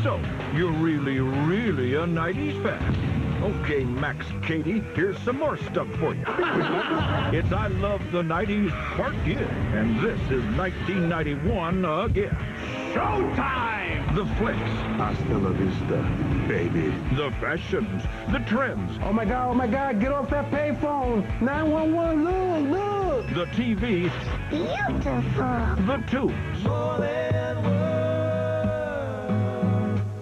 So, you're really a 90s fan. Okay, Max Cady, here's some more stuff for you. It's I Love the 90s Part G, and this is 1991 again. Showtime! The flicks. Hasta la vista, baby. The fashions. The trends. Oh my God, get off that payphone. 911, look. The TV. Beautiful. The tunes.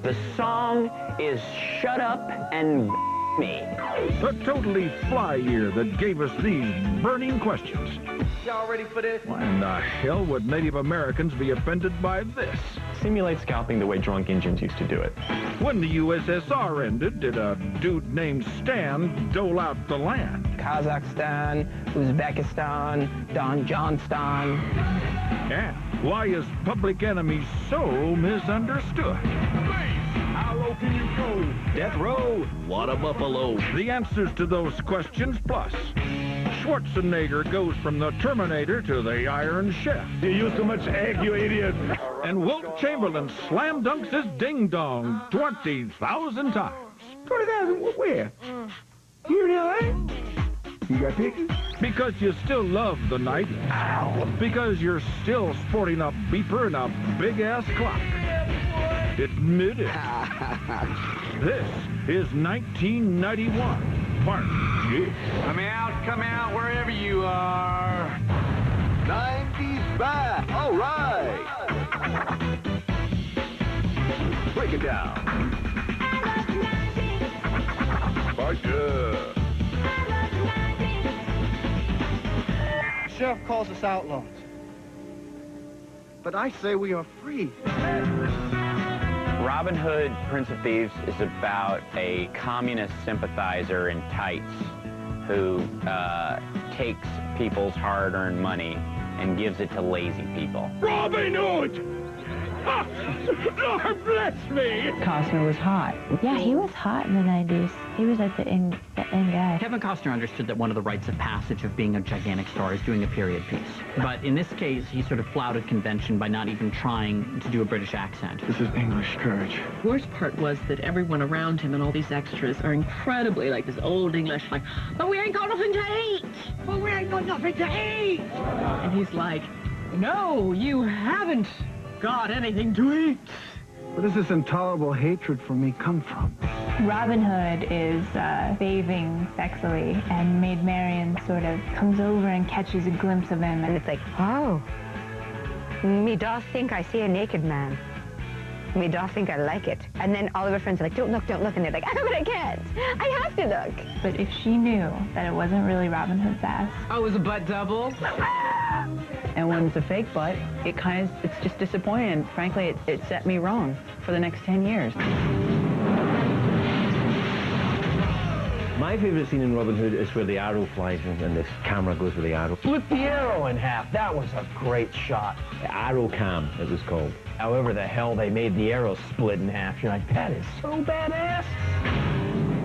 The song is Shut Up and Me. A totally fly year that gave us these burning questions. Y'all ready for this? Why in the hell would Native Americans be offended by this? Simulate scalping the way drunk Indians used to do it. When the USSR ended, did a dude named Stan dole out the land? Kazakhstan, Uzbekistan, Don Johnston. And why is Public Enemy so misunderstood? How low can you go? Death row? What a buffalo? The answers to those questions, plus Schwarzenegger goes from the Terminator to the Iron Chef. You use too much egg, you idiot. And Wilt Chamberlain slam dunks his ding-dong 20,000 times. 20,000, where? Here in L.A.? You got pictures? Because you still love the 90s. Because you're still sporting a beeper and a big-ass clock. Admit it. This is 1991, Part G. Come out, wherever you are. 90s back. All right. Break it down. Fire. Sheriff calls us outlaws. But I say we are free. Robin Hood, Prince of Thieves is about a communist sympathizer in tights who takes people's hard-earned money and gives it to lazy people. Robin Hood! Lord bless me! Costner was hot. Yeah, he was hot in the 90s. He was like the in guy. Kevin Costner understood that one of the rites of passage of being a gigantic star is doing a period piece. But in this case, he sort of flouted convention by not even trying to do a British accent. This is English courage. The worst part was that everyone around him and all these extras are incredibly like this old English, like, but we ain't got nothing to eat! But we ain't got nothing to eat! And he's like, no, you haven't got anything to eat! Where does this intolerable hatred for me come from? Robin Hood is bathing sexily, and Maid Marian sort of comes over and catches a glimpse of him. And it's like, oh, me does think I see a naked man. Me does think I like it. And then all of her friends are like, don't look. And they're like, oh, but I can't. I have to look. But if she knew that it wasn't really Robin Hood's ass. Oh, it was a butt double? And when it's a fake butt, it's just disappointing. And frankly, it set me wrong for the next 10 years. My favorite scene in Robin Hood is where the arrow flies and the camera goes with the arrow. Split the arrow in half. That was a great shot. The arrow cam, it was called. However the hell they made the arrow split in half, you're like, that is so badass.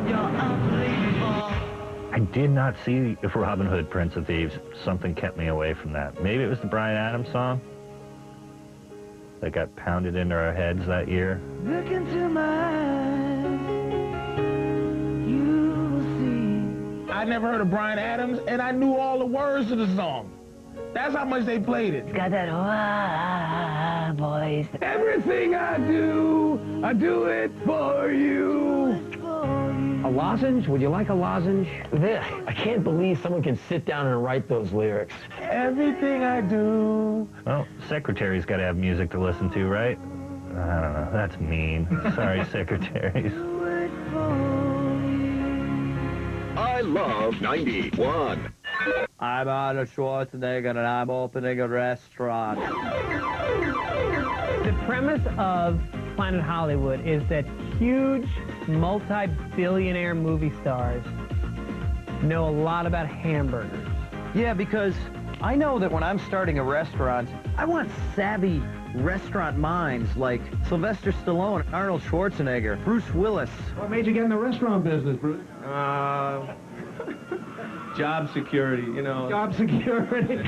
You're unbelievable. I did not see Robin Hood, Prince of Thieves. Something kept me away from that. Maybe it was the Bryan Adams song that got pounded into our heads that year. Look into my eyes, you will see. I never heard of Bryan Adams, and I knew all the words of the song. That's how much they played it. Got that voice. Everything I do it for you. A lozenge? Would you like a lozenge? I can't believe someone can sit down and write those lyrics. Everything I do. Well, secretaries got to have music to listen to, right? I don't know. That's mean. Sorry, secretaries. I love 91. I'm Arnold Schwarzenegger, and I'm opening a restaurant. The premise of Planet Hollywood is that huge, multi-billionaire movie stars know a lot about hamburgers. Yeah, because I know that when I'm starting a restaurant, I want savvy restaurant minds like Sylvester Stallone, Arnold Schwarzenegger, Bruce Willis. What made you get in the restaurant business, Bruce? Job security, you know. Job security.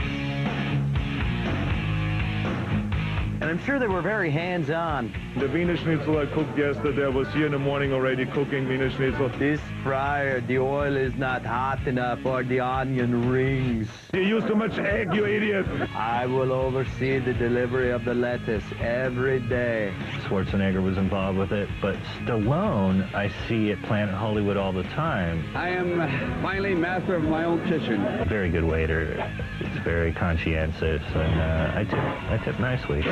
And And I'm sure they were very hands-on. The Wiener Schnitzel I cooked yesterday, I was here in the morning already cooking Wiener Schnitzel. This fryer, the oil is not hot enough for the onion rings. You use too much egg, you idiot. I will oversee the delivery of the lettuce every day. Schwarzenegger was involved with it, but Stallone, I see at Planet Hollywood all the time. I am finally master of my own kitchen. Very good waiter. It's very conscientious, and I tip nicely.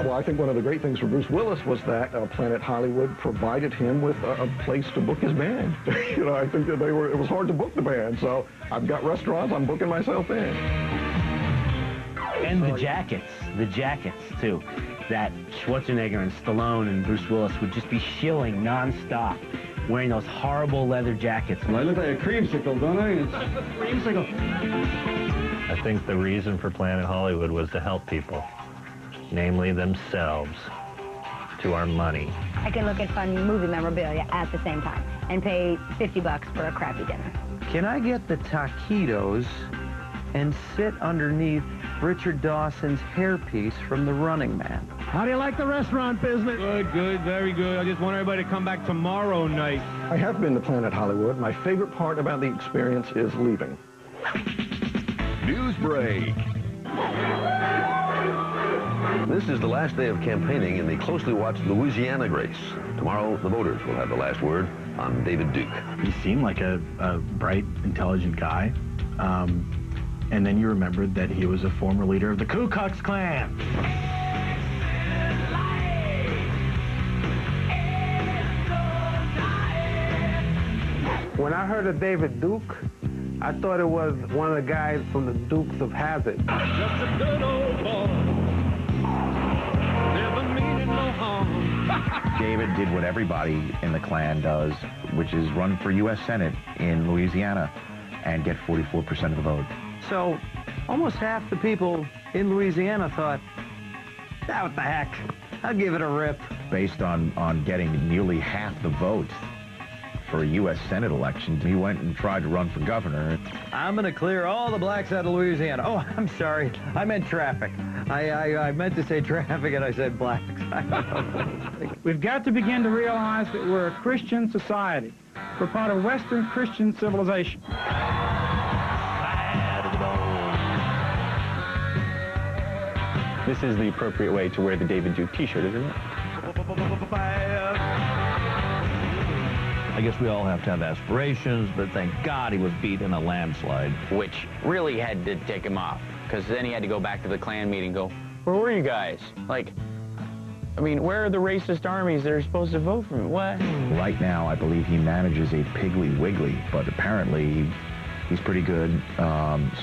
Well, I think one of the great things for Bruce Willis was that Planet Hollywood provided him with a place to book his band. You know, I think that it was hard to book the band, so I've got restaurants, I'm booking myself in. And the jackets too. That Schwarzenegger and Stallone and Bruce Willis would just be shilling nonstop, wearing those horrible leather jackets. Well, I look like a creamsicle, don't I? It's creamsicle. I think the reason for Planet Hollywood was to help people, namely themselves, to our money. I can look at fun movie memorabilia at the same time and pay $50 for a crappy dinner. Can I get the taquitos and sit underneath Richard Dawson's hairpiece from The Running Man? How do you like the restaurant business? Good, very good. I just want everybody to come back tomorrow night. I have been to Planet Hollywood. My favorite part about the experience is leaving. News break. This is the last day of campaigning in the closely watched Louisiana race. Tomorrow, the voters will have the last word on David Duke. He seemed like a bright, intelligent guy. And then you remembered that he was a former leader of the Ku Klux Klan. When I heard of David Duke, I thought it was one of the guys from the Dukes of Hazzard. Just a good old boy, never meaning no harm. David did what everybody in the Klan does, which is run for U.S. Senate in Louisiana and get 44% of the vote. So almost half the people in Louisiana thought, what the heck, I'll give it a rip. Based on getting nearly half the vote for a U.S. Senate election, he went and tried to run for governor. I'm going to clear all the blacks out of Louisiana. Oh, I'm sorry. I meant traffic. I meant to say traffic, and I said blacks. We've got to begin to realize that we're a Christian society. We're part of Western Christian civilization. This is the appropriate way to wear the David Duke t-shirt, isn't it? I guess we all have to have aspirations, but thank God he was beat in a landslide. Which really had to take him off, because then he had to go back to the Klan meeting and go, where were you guys? Like, I mean, where are the racist armies that are supposed to vote for me? What? Right now, I believe he manages a Piggly Wiggly, but apparently he's pretty good,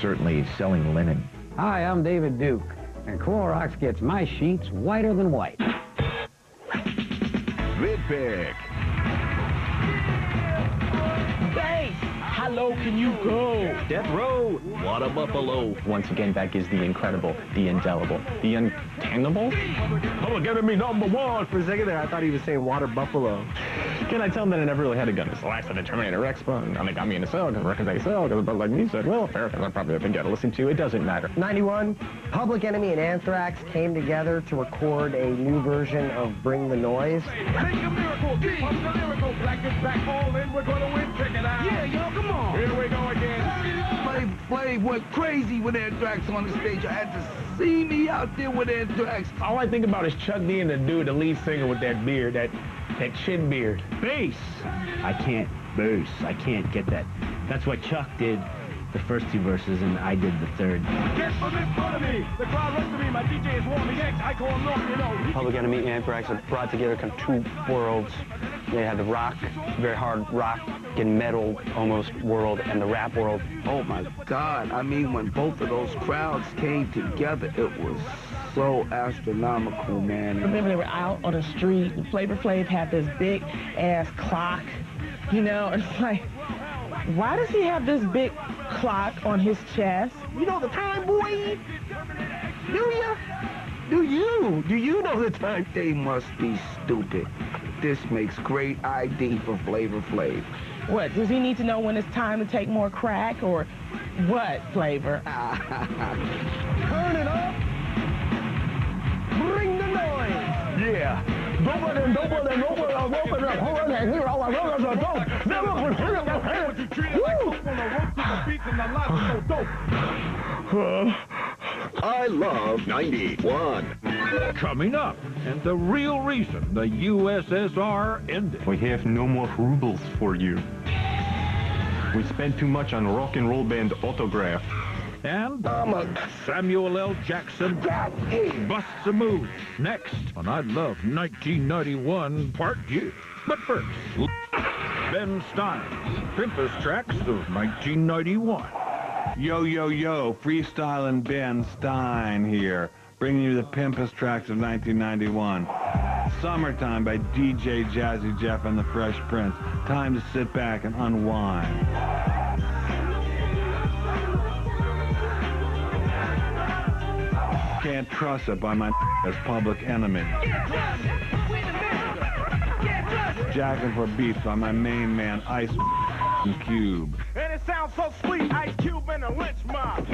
certainly selling linen. Hi, I'm David Duke, and Clorox gets my sheets whiter than white. Vidpick. How low can you go? Death Row. What a buffalo. Once again, back is the incredible, the indelible, the untenable. Public enemy #1. For a second there, I thought he was saying water buffalo. Can I tell him that I never really had a gun? It's the last of the Terminator Rex, and they got me in the cell because records they sell, because like me said, well, fair, because I probably have been got to listen to. It doesn't matter. 91, Public Enemy and Anthrax came together to record a new version of Bring the Noise. Make a miracle, punch the lyrical, black is back, all in, we're gonna win, check it out. Yeah, yo, come on. Here we go again. Flav went crazy with Anthrax on the stage. I had to see me out there with Anthrax. All I think about is Chuck D and the dude, the lead singer with that beard, that chin beard. Bass. I can't bass. I can't get that. That's what Chuck did the first two verses, and I did the third. Get from in front of me. The crowd runs to me. My DJ is warming eggs. I call him North, you know. Public Enemy and Anthrax have brought together kind of two worlds. They had the rock, very hard rock and metal almost world, and the rap world. Oh my God. I mean, when both of those crowds came together, it was so astronomical, man. I remember they were out on the street, and Flavor Flav had this big ass clock, you know, and it's like, why does he have this big clock on his chest? You know the time, boy? Do you? Do you know the time? They must be stupid. This makes great ID for Flavor Flav. What, does he need to know when it's time to take more crack, or what, Flavor? Turn it up. I love 91. Coming up, and the real reason the USSR ended. We have no more rubles for you. We spent too much on rock and roll band Autograph. And Samuel L. Jackson busts a move. Next on I Love 1991 Part 2. But first, Ben Stein's Pimpus Tracks of 1991. Yo, yo, yo, freestyling Ben Stein here, bringing you the Pimpus Tracks of 1991. Summertime by DJ Jazzy Jeff and the Fresh Prince. Time to sit back and unwind. Can't Trust It by my as Public Enemy. Jackin' for Beats by my main man Ice Cube. And it sounds so sweet, Ice Cube and a lynch mob.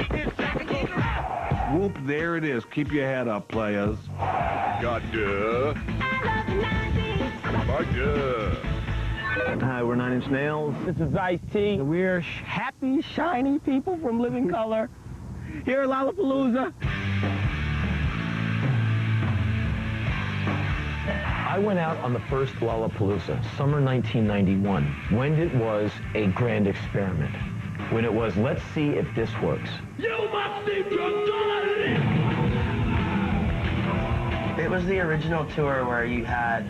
Whoop, there it is. Keep your head up, players. Got duh. Hi, we're 9 Inch Nails. This is Ice-T. We're happy, shiny people from Living Color here at Lollapalooza. I went out on the first Lollapalooza, summer 1991, when it was a grand experiment. When it was, let's see if this works. You must be drunk. It was the original tour where you had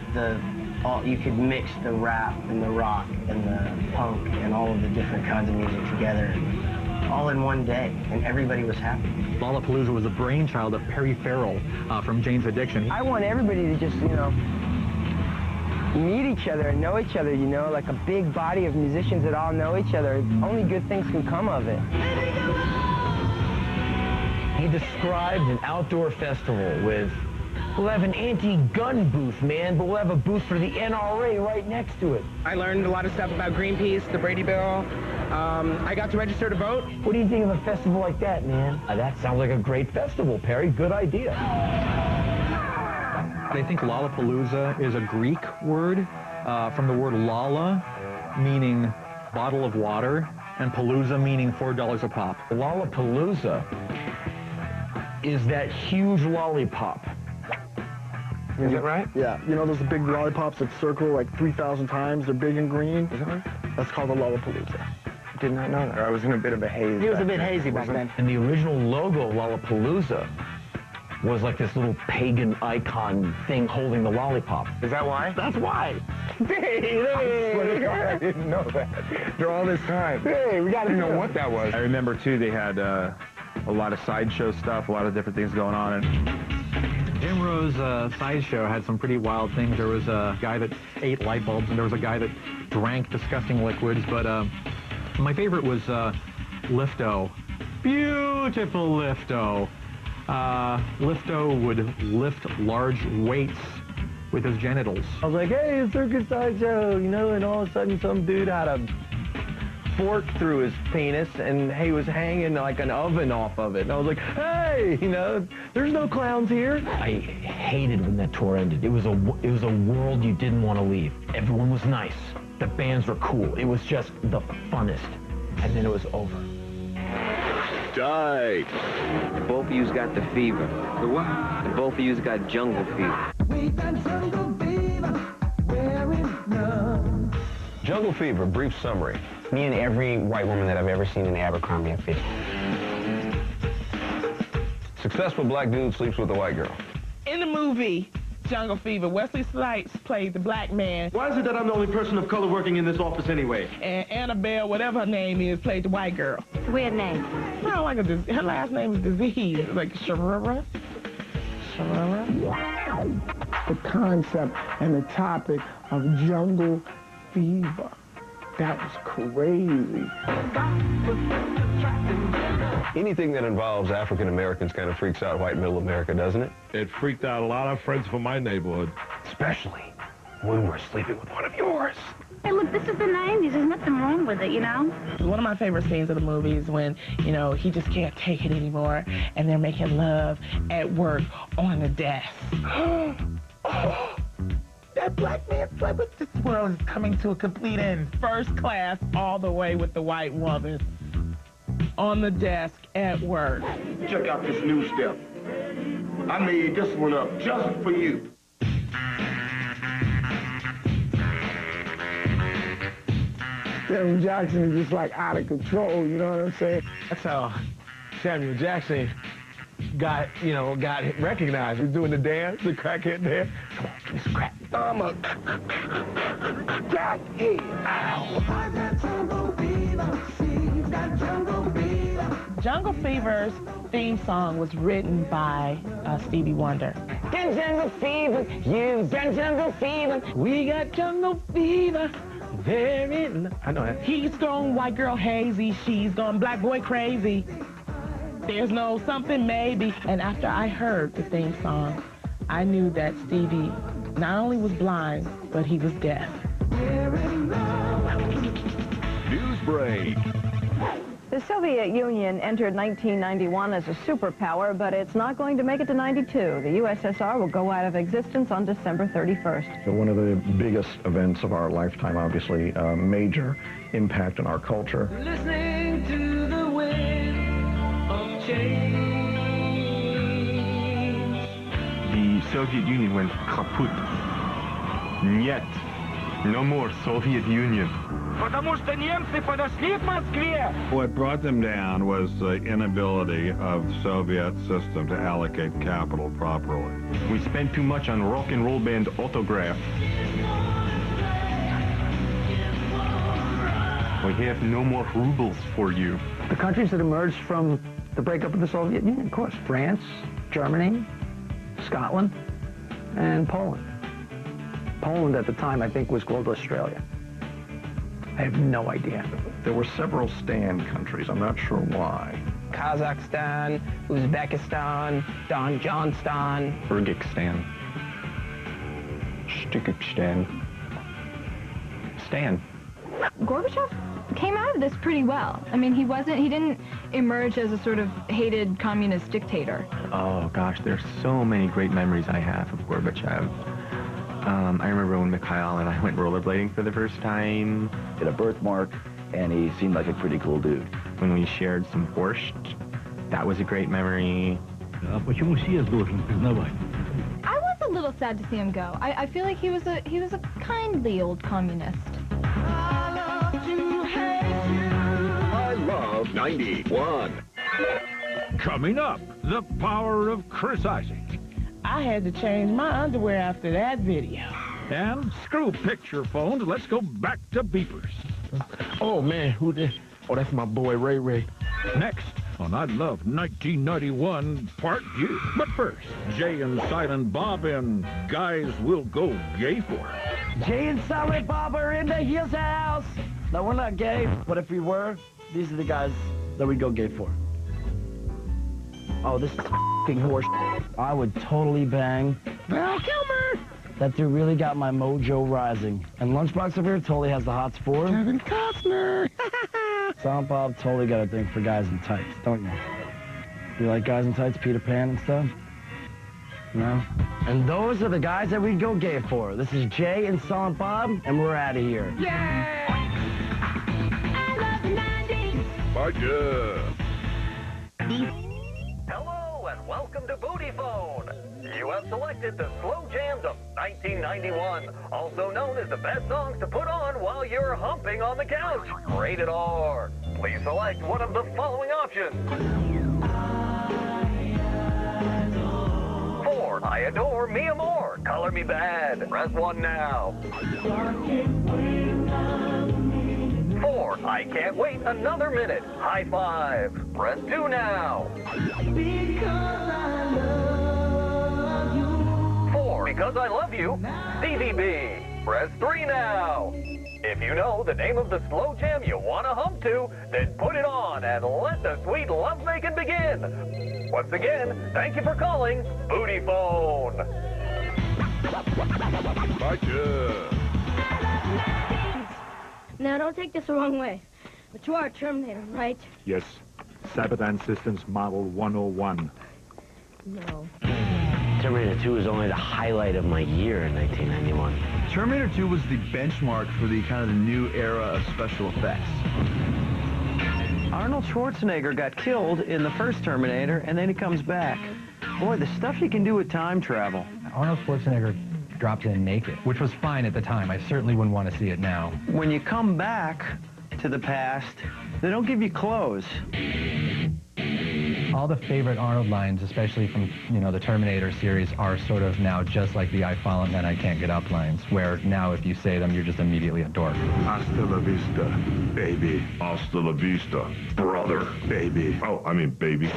you could mix the rap and the rock and the punk and all of the different kinds of music together, all in one day, and everybody was happy. Lollapalooza was a brainchild of Perry Farrell from Jane's Addiction. I want everybody to just, meet each other and know each other, like a big body of musicians that all know each other. Only good things can come of it. He described an outdoor festival with, we'll have an anti-gun booth, man, but we'll have a booth for the NRA right next to it. I learned a lot of stuff about Greenpeace, the Brady Bill. I got to register to vote. What do you think of a festival like that, man? That sounds like a great festival, Perry. Good idea. I think Lollapalooza is a Greek word from the word lala, meaning bottle of water, and palooza, meaning $4 a pop. Lollapalooza is that huge lollipop. Is that right? Yeah. Those big lollipops that circle like 3,000 times. They're big and green. Is that right? That's called a Lollapalooza. Did not know that. I was in a bit of a haze. He was a bit hazy back then. And the original logo of Lollapalooza was like this little pagan icon thing holding the lollipop. Is that why? That's why. Hey, I didn't know that. After all this time. Hey, we got to know what that was. I remember, too, they had a lot of sideshow stuff, a lot of different things going on. Jim Rowe's sideshow had some pretty wild things. There was a guy that ate light bulbs, and there was a guy that drank disgusting liquids, but my favorite was Lifto. Beautiful Lifto. Lifto would lift large weights with his genitals. I was like, hey, a circus sideshow, and all of a sudden some dude had a fork through his penis and he was hanging like an oven off of it. And I was like, hey, there's no clowns here. I hated when that tour ended. It was a world you didn't want to leave. Everyone was nice. The bands were cool. It was just the funnest. And then it was over. Tight. Both of you's got the fever. The what? Both of you's got jungle fever. Jungle Fever, brief summary. Me and every white woman that I've ever seen in Abercrombie & Fitch. Successful black dude sleeps with a white girl. In the movie Jungle Fever, Wesley Snipes played the black man. Why is it that I'm the only person of color working in this office anyway? And Annabelle, whatever her name is, played the white girl. It's a weird name. No, like her last name is Disease, like Sharara. The concept and the topic of jungle fever. That was crazy. Anything that involves African Americans kind of freaks out white middle America, doesn't it? It freaked out a lot of friends from my neighborhood. Especially when we're sleeping with one of yours. Hey, look, this is the 90s. There's nothing wrong with it, One of my favorite scenes of the movie is when, he just can't take it anymore, and they're making love at work on the desk. that black man play with this world is coming to a complete end. First class all the way with the white woman on the desk at work. Check out this new step. I made this one up just for you. Samuel Jackson is just like out of control, you know what I'm saying? That's how Samuel Jackson got recognized. He was doing the dance, the crackhead dance. Come on, give me some crack. I'm a crackhead. Jungle Fever's theme song was written by Stevie Wonder. Got jungle fever, you've got jungle fever. We got jungle fever. I know that. He's gone white girl hazy, she's gone black boy crazy. There's no something maybe. And after I heard the theme song, I knew that Stevie not only was blind, but he was deaf. News break. The Soviet Union entered 1991 as a superpower, but it's not going to make it to 92. The USSR will go out of existence on December 31st. So one of the biggest events of our lifetime, obviously, major impact on our culture. Listening to the wind of change. The Soviet Union went kaput. Нет. No more Soviet Union. What brought them down was the inability of the Soviet system to allocate capital properly. We spent too much on rock and roll band Autograph. We have no more rubles for you. The countries that emerged from the breakup of the Soviet Union, of course, France, Germany, Scotland, and Poland. Poland at the time, I think, was called Australia. I have no idea. There were several stand countries. I'm not sure why. Kazakhstan, Uzbekistan, Johnston. Kyrgyzstan. Stikistan. Stan. Gorbachev came out of this pretty well. I mean, he didn't emerge as a sort of hated communist dictator. Oh gosh, there's so many great memories I have of Gorbachev. I remember when Mikhail and I went rollerblading for the first time. Hit a birthmark, and he seemed like a pretty cool dude. When we shared some borscht, that was a great memory. I was a little sad to see him go. I feel like he was a kindly old communist. I love 91. Coming up, the power of Chris Isaac. I had to change my underwear after that video. And screw picture phones, let's go back to beepers. Oh, man, who did? Oh, that's my boy, Ray Ray. Next on I Love 1991 Part G. But first, Jay and Silent Bob in Guys Will Go Gay For. Jay and Silent Bob are in the Heels house. No, we're not gay, but if we were, these are the guys that we go gay for. Oh, this is f***ing horse. I would totally bang Val Kilmer. That dude really got my mojo rising. And Lunchbox over here totally has the hots for Kevin Costner. Silent Bob totally got a thing for guys in tights, don't you? You like guys in tights, Peter Pan and stuff? No? And those are the guys that we go gay for. This is Jay and Silent Bob, and we're out of here. Yeah! I love the 90s. Bye, Hello and welcome to Booty Phone. You have selected the Slow Jams of 1991, also known as the best songs to put on while you're humping on the couch. Rated R. Please select one of the following options. 4. I adore me more. Color me bad. Press 1 now. 4. I can't wait another minute. High five. Press 2 now. Because I love you, Stevie B. Press 3 now. If you know the name of the slow jam you want to hump to, then put it on and let the sweet lovemaking begin. Once again, thank you for calling Booty Phone. Now, don't take this the wrong way, but you are a Terminator, right? Yes. Sabathon Systems Model 101. No. Terminator 2 was only the highlight of my year in 1991. Terminator 2 was the benchmark for the kind of the new era of special effects. Arnold Schwarzenegger got killed in the first Terminator, and then he comes back. Boy, the stuff you can do with time travel. Arnold Schwarzenegger dropped in naked, which was fine at the time. I certainly wouldn't want to see it now. When you come back to the past, they don't give you clothes. All the favorite Arnold lines, especially from, the Terminator series, are sort of now just like the I fallen then I can't get up lines, where now if you say them, you're just immediately a dork. Hasta la vista, baby. Hasta la vista, brother, baby. Oh, I mean baby.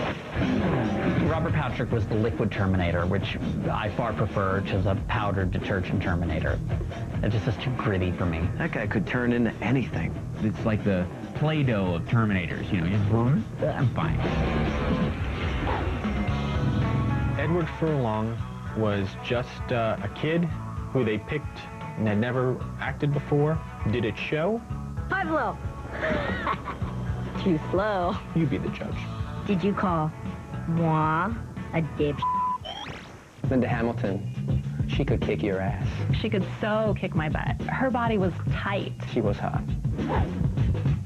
Robert Patrick was the liquid Terminator, which I far prefer to the powdered detergent Terminator. It just is too gritty for me. That guy could turn into anything. It's like the Play-Doh of Terminators, I'm fine. Edward Furlong was just a kid who they picked and had never acted before. Did it show? Hi, Flo. Too slow. You be the judge. Did you call moi a dip? Linda Hamilton. She could kick your ass. She could so kick my butt. Her body was tight. She was hot.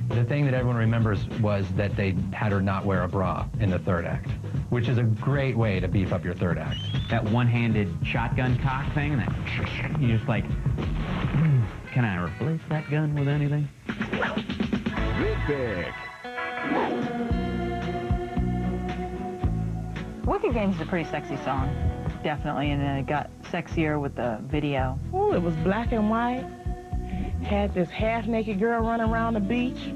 The thing that everyone remembers was that they had her not wear a bra in the third act, which is a great way to beef up your third act. That one-handed shotgun cock thing, and that you just like, can I replace that gun with anything? Big. Wicked Games is a pretty sexy song, definitely, and then it got sexier with the video. Oh, it was black and white. Had this half-naked girl running around the beach.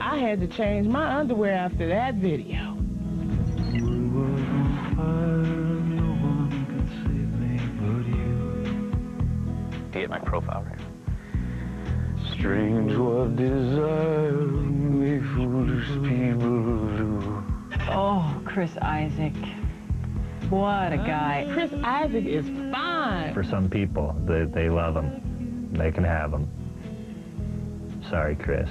I had to change my underwear after that video. To get my profile right. Strange what desire we foolish people do. Oh, Chris Isaac. What a guy. Chris Isaac is fine. For some people, they love him. They can have him. Sorry, Chris.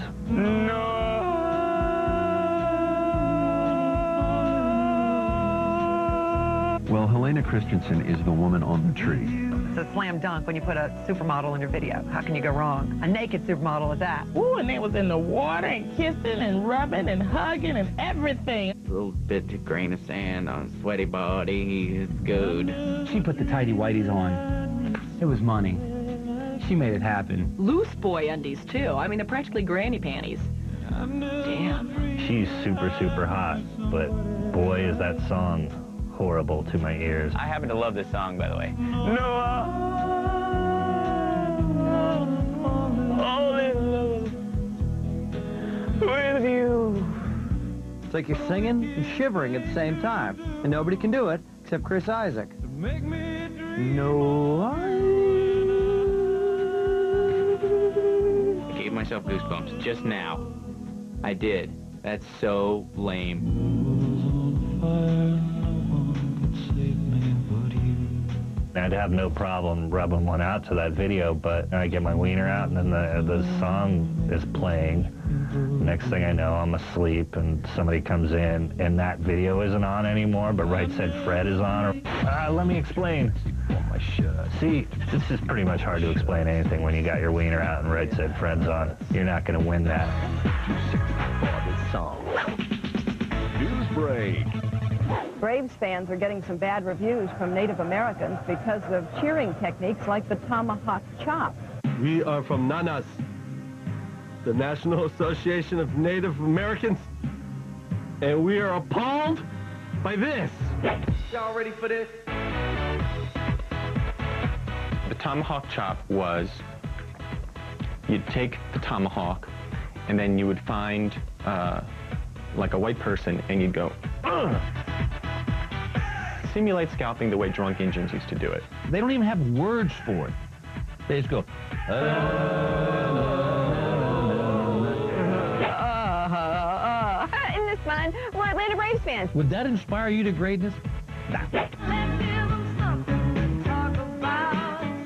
Well, Helena Christensen is the woman on the tree. It's a slam dunk when you put a supermodel in your video. How can you go wrong? A naked supermodel at that. Ooh, and they was in the water and kissing and rubbing and hugging and everything. A little bit of grain of sand on a sweaty body is good. She put the tighty whities on. It was money. She made it happen. Loose boy undies, too. I mean, they're practically granny panties. Damn. She's super, super hot, but boy, is that song horrible to my ears. I happen to love this song, by the way. With you. It's like you're singing and shivering at the same time, and nobody can do it except Chris Isaac. No, I gave myself goosebumps just now. I did. That's so lame. I'd have no problem rubbing one out to that video, but I get my wiener out and then the song is playing. Next thing I know, I'm asleep and somebody comes in and that video isn't on anymore, but Right Said Fred is on. Let me explain. See, this is pretty much hard to explain anything when you got your wiener out and Right Said Fred's on. You're not going to win that. News break. Braves fans are getting some bad reviews from Native Americans because of cheering techniques like the tomahawk chop. We are from NANAS, the National Association of Native Americans, and we are appalled by this. Y'all ready for this? The tomahawk chop was, you'd take the tomahawk, and then you would find like a white person, and you'd go, ugh! Simulate scalping the way drunk Indians used to do it. They don't even have words for it. They just go, Isn't this fun? We're Atlanta Braves fans. Would that inspire you to greatness?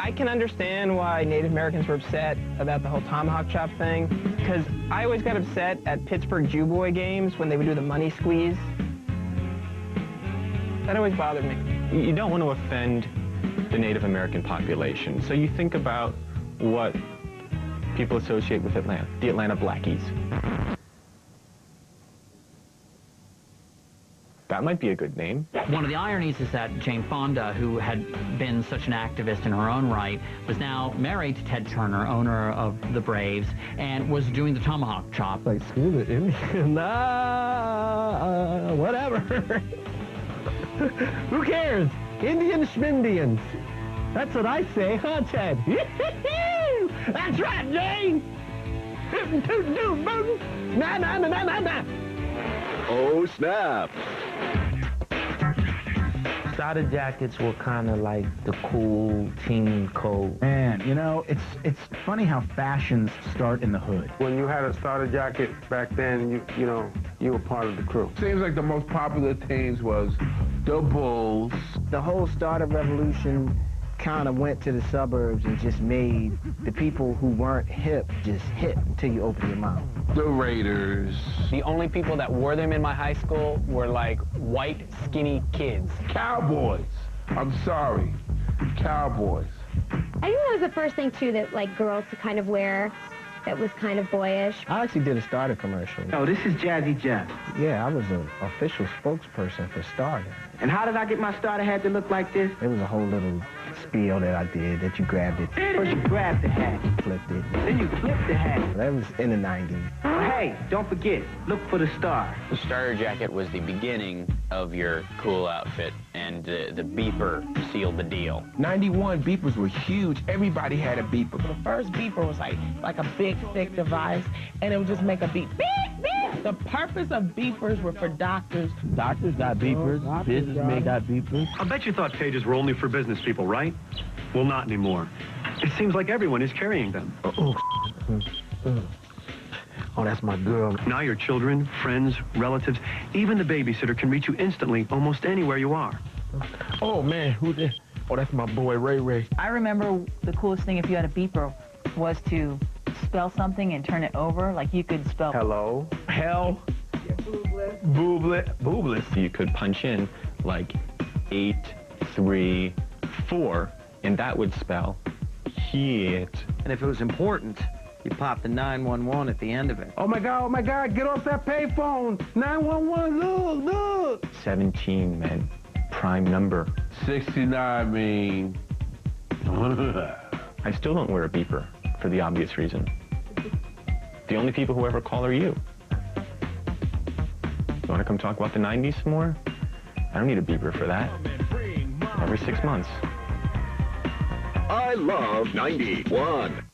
I can understand why Native Americans were upset about the whole tomahawk chop thing, because I always got upset at Pittsburgh Jew Boy games when they would do the money squeeze. That always bothered me. You don't want to offend the Native American population, so you think about what people associate with Atlanta, the Atlanta Blackies. That might be a good name. One of the ironies is that Jane Fonda, who had been such an activist in her own right, was now married to Ted Turner, owner of the Braves, and was doing the tomahawk chop. Like, screw it, Indian. Nah, whatever. Who cares? Indians, Schmindians. That's what I say, huh, Ted? That's right, Jane. Nah, nah, nah, nah, nah, nah. Oh, snap. Starter jackets were kind of like the cool teen code. Man, you know, it's funny how fashions start in the hood. When you had a starter jacket back then, you know, you were part of the crew. Seems like the most popular teams was the Bulls. The whole starter revolution kind of went to the suburbs and just made the people who weren't hip just hip until you open your mouth. The Raiders. The only people that wore them in my high school were like white, skinny kids. Cowboys. I'm sorry. Cowboys. I think that was the first thing, too, that, like, girls could kind of wear that was kind of boyish. I actually did a starter commercial. Oh, this is Jazzy Jeff. Yeah, I was an official spokesperson for Starter. And how did I get my starter hat to look like this? It was a whole little spiel that I did, that you grabbed it. First you grabbed the hat. Flipped it. Then you flipped the hat. That was in the 90s. Hey, don't forget, look for the star. The starter jacket was the beginning of your cool outfit, and the beeper sealed the deal. 91 beepers were huge. Everybody had a beeper. The first beeper was like a big, thick device, and it would just make a beep. Beep, beep. The purpose of beepers were for doctors. Doctors got beepers. Businessmen got beepers. I bet you thought pages were only for business people, right? Well, not anymore. It seems like everyone is carrying them. Oh, that's my girl. Now your children, friends, relatives, even the babysitter can reach you instantly almost anywhere you are. Oh, man, who this? Oh, that's my boy, Ray Ray. I remember the coolest thing if you had a beeper was to spell something and turn it over. Like you could spell hello, hell, boobless. You could punch in like 834, and that would spell shit. And if it was important, you pop the 911 at the end of it. Oh my God, get off that payphone. 911, look. 17 meant prime number. 69 mean. I still don't wear a beeper for the obvious reason. The only people who ever call are you. You want to come talk about the 90s some more? I don't need a beeper for that. Every 6 months. I love 91.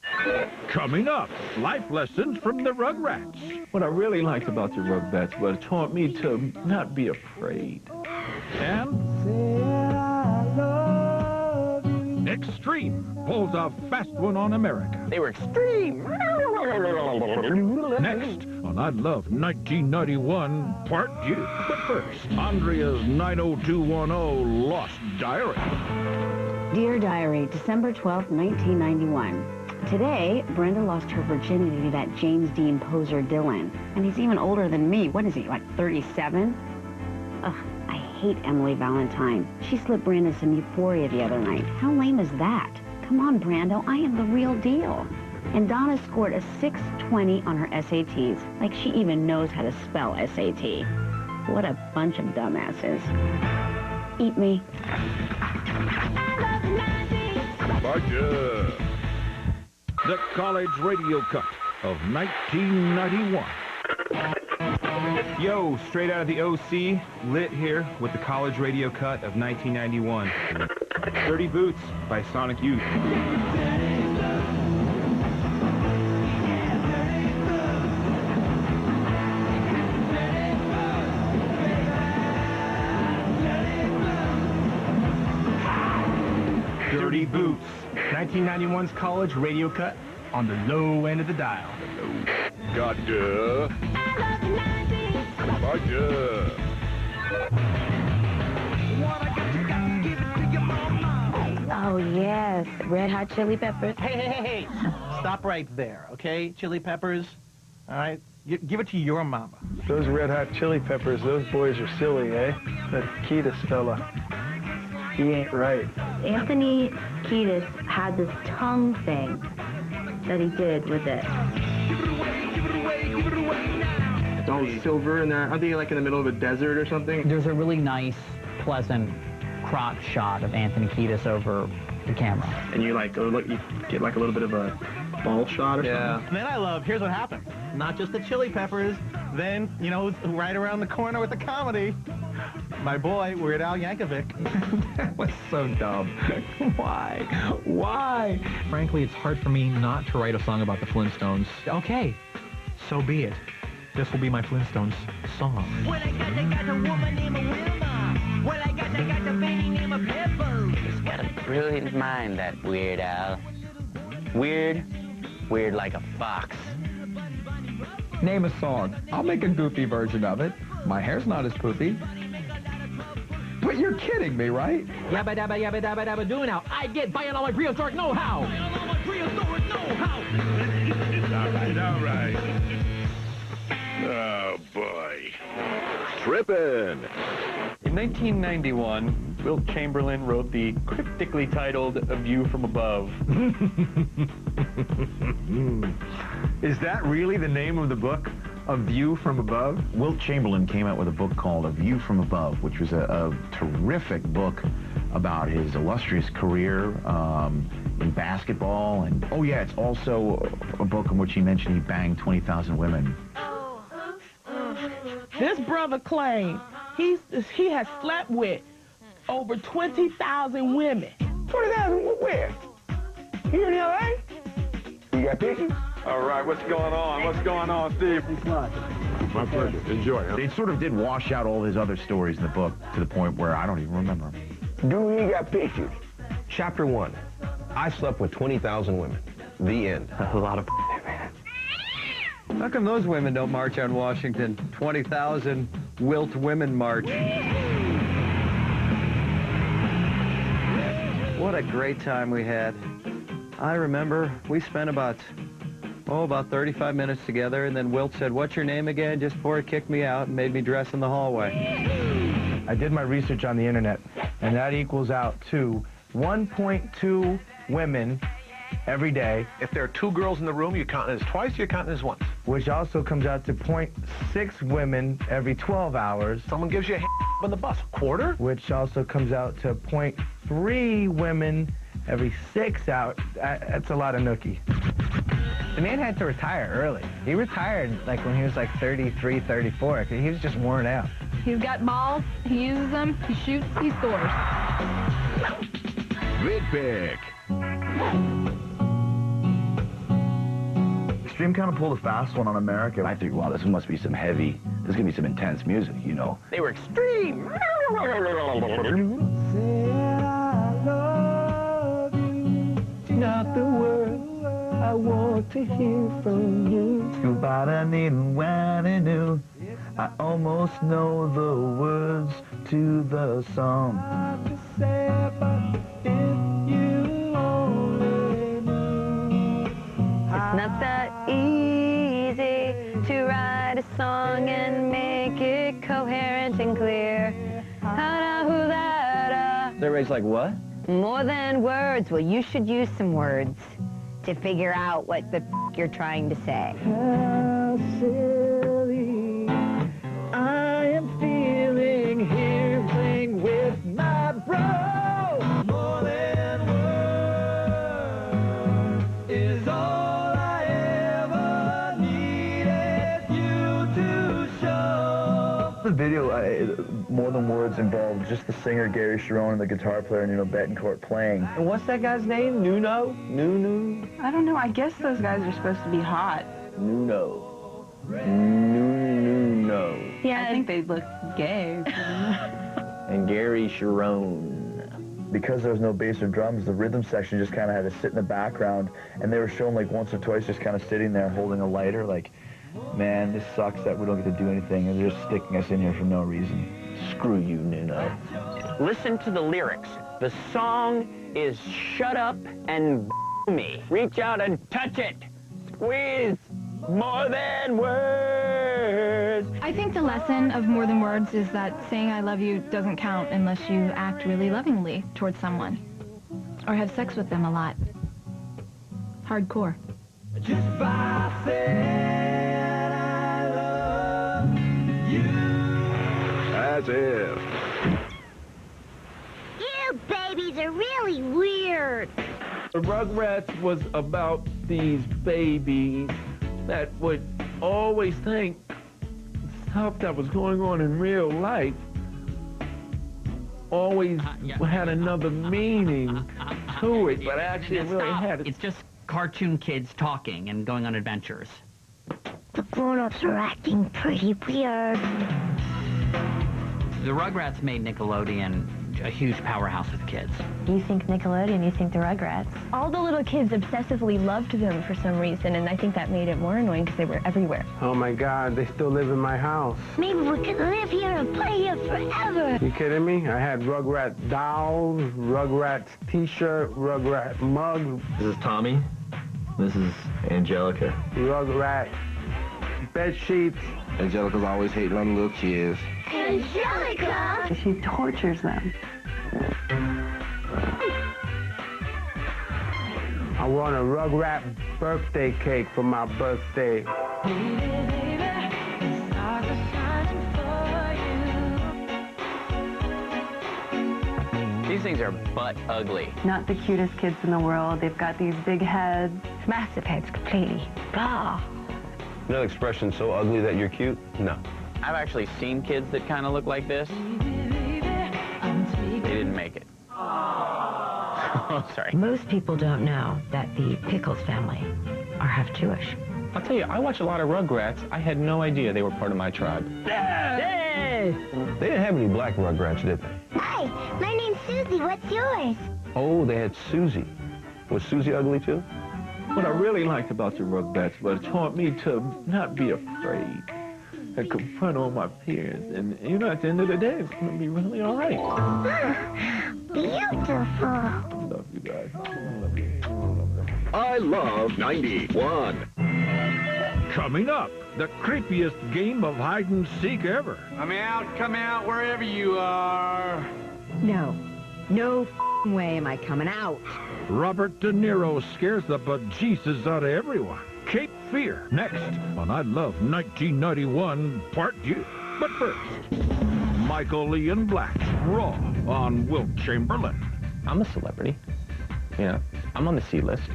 Coming up, life lessons from the Rugrats. What I really liked about the Rugrats was it taught me to not be afraid. And Extreme pulls a fast one on America. They were extreme. Next on I Love 1991 Part G. But first, Andrea's 90210 Lost Diary. Dear Diary, December 12th, 1991. Today, Brenda lost her virginity to that James Dean poser Dylan. And he's even older than me. What is he, like 37? Ugh, I hate Emily Valentine. She slipped Brenda some Euphoria the other night. How lame is that? Come on, Brando, I am the real deal. And Donna scored a 620 on her SATs. Like she even knows how to spell SAT. What a bunch of dumbasses. Eat me. Roger. The college radio cut of 1991. Yo, straight out of the OC, Lit here with the college radio cut of 1991. Dirty Boots by Sonic Youth. Dirty Boots, 1991's college radio cut on the low end of the dial. Gotcha. Gotcha. Oh, yes. Red Hot Chili Peppers. Hey. Stop right there, okay? Chili Peppers, all right? Give it to your mama. Those Red Hot Chili Peppers, those boys are silly, eh? That Kiedis fella, he ain't right. Anthony Kiedis had this tongue thing that he did with it. It's all silver, and aren't they like in the middle of a desert or something? There's a really nice, pleasant crop shot of Anthony Kiedis over the camera. And you like, you get like a little bit of a ball shot or something? And then I love, here's what happens. Not just the Chili Peppers, then, you know, right around the corner with the comedy, my boy, Weird Al Yankovic. That was so dumb. Why? Why? Frankly, it's hard for me not to write a song about the Flintstones. Okay, so be it. This will be my Flintstones song. Well, I got a woman named Wilma. Well, I got a baby named Pepper. He's got a brilliant mind, that Weird Al. Weird like a fox. Name a song. I'll make a goofy version of it. My hair's not as poofy. But you're kidding me, right? Yabba dabba yabba dabba dabba do now. I get buying all my prehistoric know-how. All right. Oh, boy. Trippin'. In 1991, Wilt Chamberlain wrote the cryptically titled A View from Above. Is that really the name of the book? A View from Above? Wilt Chamberlain came out with a book called A View from Above, which was a terrific book about his illustrious career in basketball. And, oh yeah, it's also a book in which he mentioned he banged 20,000 women. This brother claims he has slept with over 20,000 women. 20,000 where? Here in L.A.? You got pictures? All right, what's going on? What's going on, Steve? My pleasure. Enjoy, huh? They sort of did wash out all his other stories in the book to the point where I don't even remember them. Dude, you got pictures. Chapter 1. I slept with 20,000 women. The end. A lot of How come those women don't march on Washington? 20,000 Wilt women march. What a great time we had. I remember we spent about 35 minutes together, and then Wilt said, "What's your name again?" just before he kicked me out and made me dress in the hallway. I did my research on the internet, and that equals out to 1.2 women every day. If there are 2 girls in the room, you're counting as twice, you're counting as once. Which also comes out to 0.6 women every 12 hours. Someone gives you a on the bus, quarter? Which also comes out to 0.3 women every 6 hours. That's a lot of nookie. The man had to retire early. He retired like when he was like 33, 34, because he was just worn out. He's got balls, he uses them, he shoots, he scores. Big pick. Extreme kind of pulled a fast one on America. I think, wow, this must be some heavy, this is going to be some intense music, you know. They were extreme. Say I love you, not the words I want to hear from you. Nobody need one new. I almost know the words to the song. To say, but if you only knew. It's not that easy to write a song and make it coherent and clear. Everybody's like, what? More than words. Well, you should use some words to figure out what the you're trying to say. How silly I am feeling here playing with my bro. More than words is all I ever needed you to show. The video, More Than Words, involved just the singer Gary Sharon and the guitar player Nuno Betancourt playing. And what's that guy's name? Nuno? Nuno? I don't know. I guess those guys are supposed to be hot. Nuno. Nuno. Yeah, I think they look gay. And Gary Sharon. Because there was no bass or drums, the rhythm section just kind of had to sit in the background, and they were shown like once or twice just kind of sitting there holding a lighter like, man, this sucks that we don't get to do anything, and they're just sticking us in here for no reason. Screw you, Nuno. Listen to the lyrics. The song is Shut Up and Me. Reach out and touch it. Squeeze. More than words. was. I think the lesson of More Than Words is that saying I love you doesn't count unless you act really lovingly towards someone. Or have sex with them a lot. Hardcore. Just by saying I love you. As if. You babies are really weird. The Rugrats was about these babies that would always think stuff that was going on in real life always had another meaning to it, but actually it really had it. It's just cartoon kids talking and going on adventures. The grown-ups are acting pretty weird. The Rugrats made Nickelodeon a huge powerhouse with kids. You think Nickelodeon, you think the Rugrats. All the little kids obsessively loved them for some reason, and I think that made it more annoying because they were everywhere. Oh my God, they still live in my house. Maybe we could live here and play here forever. You kidding me? I had Rugrat dolls, Rugrats t-shirt, Rugrat mug. This is Tommy. This is Angelica. Rugrat bed sheets. Angelica's always hating on the little kids. Angelica! She tortures them. I want a Rugrat birthday cake for my birthday. These things are butt ugly. Not the cutest kids in the world. They've got these big heads. Massive heads, completely. Blah. You know the expression, so ugly that you're cute? No. I've actually seen kids that kind of look like this. They didn't make it. Oh, sorry. Most people don't know that the Pickles family are half Jewish. I'll tell you, I watch a lot of Rugrats. I had no idea they were part of my tribe. They didn't have any black Rugrats, did they? Hi, my name's Susie. What's yours? Oh, they had Susie. Was Susie ugly too? What I really liked about the Rugrats was it taught me to not be afraid and confront all my peers. And, you know, at the end of the day, it's going to be really all right. Beautiful. I love you guys. I love you. I love 91. Coming up, the creepiest game of hide and seek ever. Come out, wherever you are. No. No way am I coming out. Robert De Niro scares the bejesus out of everyone. Cape Fear, next on I Love 1991, Part 2. But first, Michael Ian Black, Raw on Wilt Chamberlain. I'm a celebrity. You know, I'm on the C list.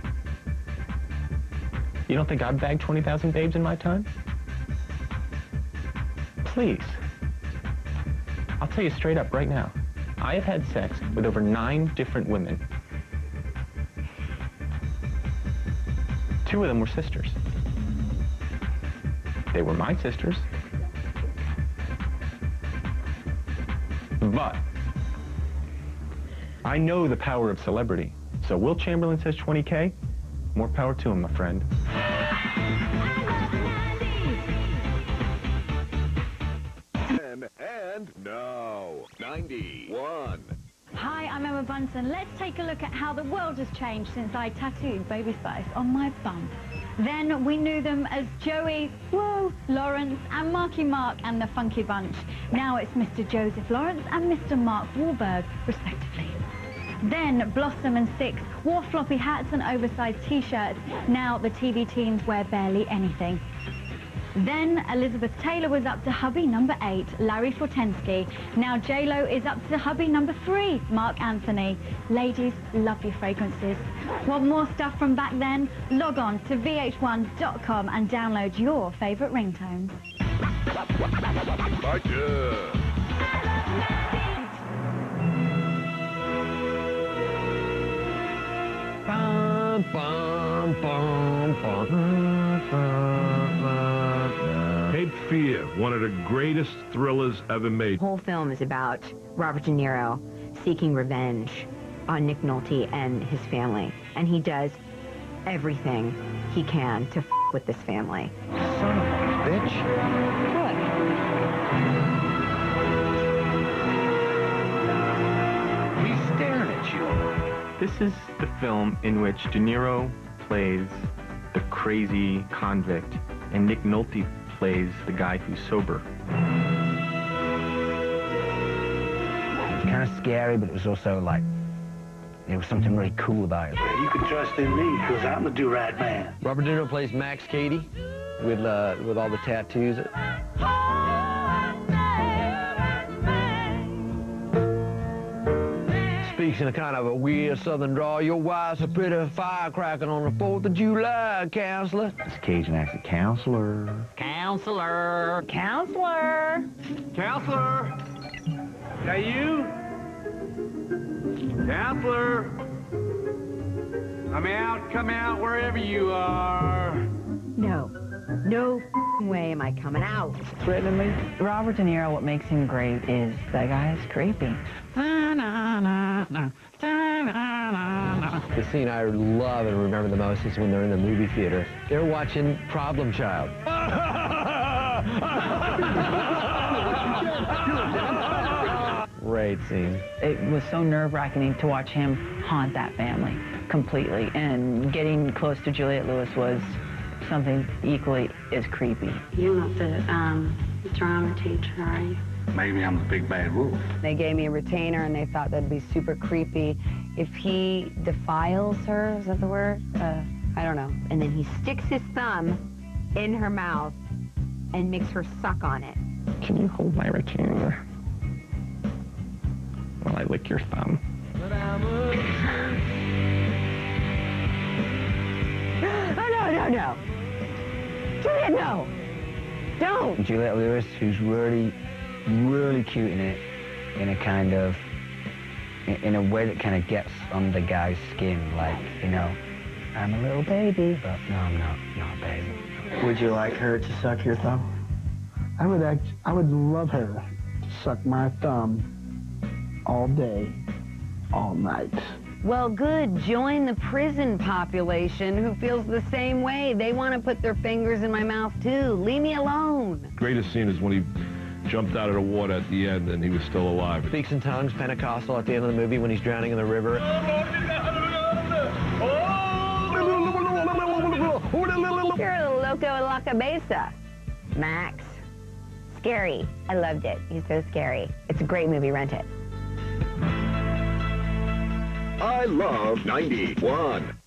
You don't think I've bagged 20,000 babes in my time? Please. I'll tell you straight up right now. I have had sex with over 9 different women. 2 of them were sisters. They were my sisters. But I know the power of celebrity. So Wilt Chamberlain says 20K, more power to him, my friend. And now, 91. Hi, I'm Emma Bunton. Let's take a look at how the world has changed since I tattooed Baby Spice on my bum. Then we knew them as Joey, whoa, Lawrence, and Marky Mark and the Funky Bunch. Now it's Mr. Joseph Lawrence and Mr. Mark Wahlberg, respectively. Then Blossom and Six wore floppy hats and oversized t-shirts. Now the TV teens wear barely anything. Then Elizabeth Taylor was up to hubby number 8, Larry Fortensky. Now J-Lo is up to hubby number 3, Mark Anthony. Ladies, love your fragrances. Want more stuff from back then? Log on to vh1.com and download your favorite ringtones. Part 2. Bum, bum, bum, Cape Fear, one of the greatest thrillers ever made. The whole film is about Robert De Niro seeking revenge on Nick Nolte and his family. And he does everything he can to with this family. Son of a bitch. What? He's staring at you. This is the film in which De Niro plays the crazy convict and Nick Nolte plays the guy who's sober. It was kind of scary, but it was also like, there was something really cool about it. You can trust in me, because I'm the do-right man. Robert De Niro plays Max Cady with all the tattoos. Speaks in a kind of a weird southern drawl. Your wife's a pretty firecracker on the 4th of July, counselor. This Cajun accent, counselor. Counselor. Counselor. Counselor. Is that you? Counselor. Come out, wherever you are. No way am I coming out. Threatening me? Robert De Niro, what makes him great is that guy is creepy. The scene I love and remember the most is when they're in the movie theater. They're watching Problem Child. Great scene. It was so nerve-wracking to watch him haunt that family completely, and getting close to Juliette Lewis was something equally as creepy. You're not the drama teacher, are you? Maybe I'm the big bad wolf. They gave me a retainer, and they thought that'd be super creepy. If he defiles her, is that the word? I don't know. And then he sticks his thumb in her mouth and makes her suck on it. Can you hold my retainer while I lick your thumb? No. Juliette, no. Don't. Juliette Lewis, who's really, really cute in it, in a kind of, in a way that kind of gets on the guy's skin, like, you know, I'm a little baby, but no, I'm not a baby. Would you like her to suck your thumb? I would love her to suck my thumb all day, all night. Well, good. Join the prison population who feels the same way. They want to put their fingers in my mouth, too. Leave me alone. Greatest scene is when he jumped out of the water at the end and he was still alive. Speaks in tongues, Pentecostal at the end of the movie when he's drowning in the river. You're a loco la cabeza. Max. Scary. I loved it. He's so scary. It's a great movie. Rent it. I love 91.